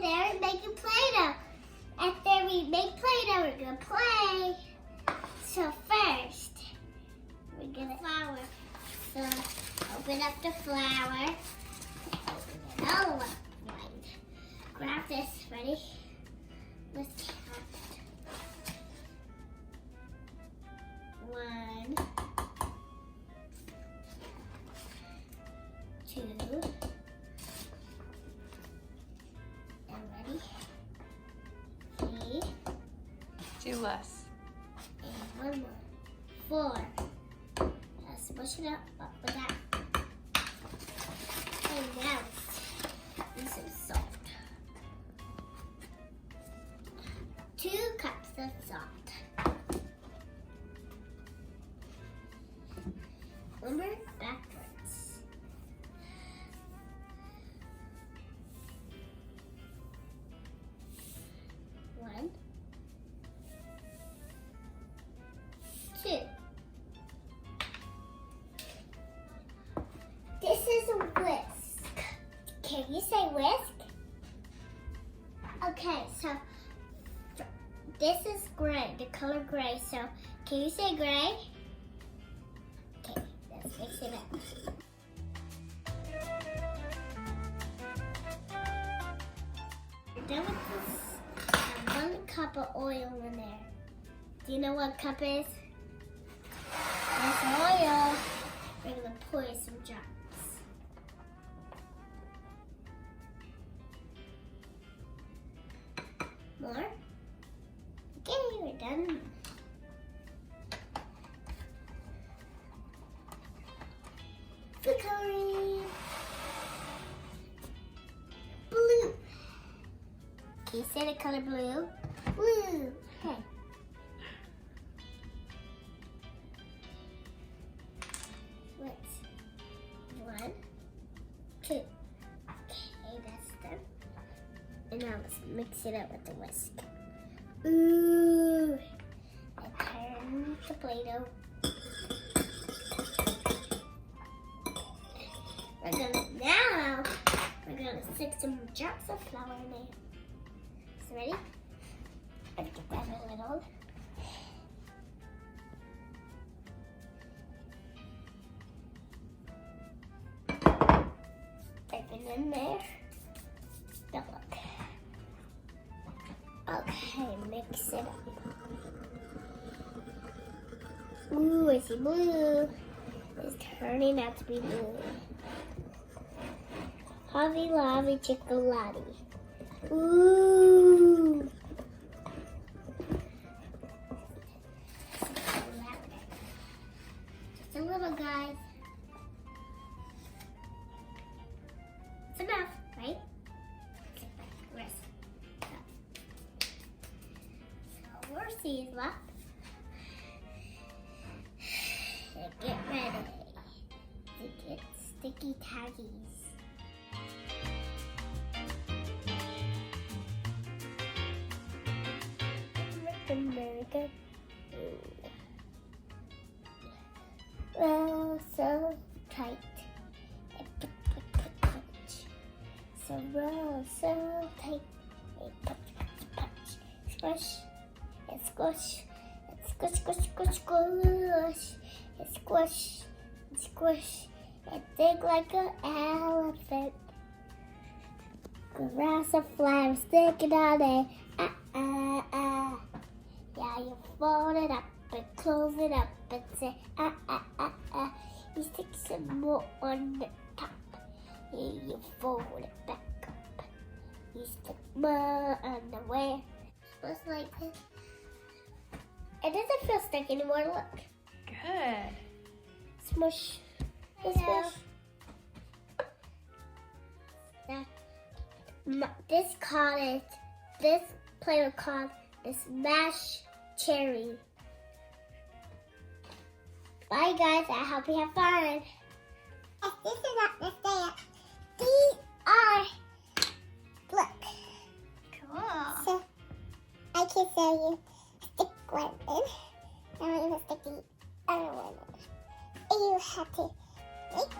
there and making Play-Doh. After we make Play-Doh, we're gonna play. So first, we're gonna flour. So open up the flour. Open it all up. Right. Grab this. Ready? Let's count. 1, 2, and ready? 3. 2 less. And 1 more. 4. Let's push it up with that. And now let's do some salt. 2 cups of salt. Remember, backwards. 1, 2. This is a whisk. Can you say whisk? Okay, so this is gray, the color gray. So can you say gray? Okay, let's mix it up. We're done with this. And 1 cup of oil in there. Do you know what cup is? That's oil. We're gonna pour some drops. More. Okay, we're done. Food coloring. Blue. Can you say the color blue? Blue. Okay. Let's 1, 2. Okay, that's done. And now let's mix it up with the whisk. Ooh. And turn the Play-Doh. We're gonna stick some drops of flour in there. So ready? Let's get that a little. Type it in there. Don't look. Okay, mix it up. Ooh, I see blue. It's turning out to be blue. Hobby Lobby Chocolate. Ooh. Just a little, guys. It's enough, right? Rest. So more seeds left. Get ready to get sticky taggies. America. Well, so tight. So roll, so tight. Squish and squish and squish, squish, squish, squish. And squish and squish and dig like an elephant. Grass of flowers sticking on it. Yeah, you fold it up and close it up and say You stick some more on the top. You fold it back up. You stick more on the way. Just like this. It doesn't feel stuck anymore. Look. Good. Smush. Smush. This Play-Doh called the Smash Cherry. Bye guys, I hope you have fun. This is not the stamp. These are, look. Cool. So, I can show you stick one in. I'm going to stick the other one in. And you have to, wait.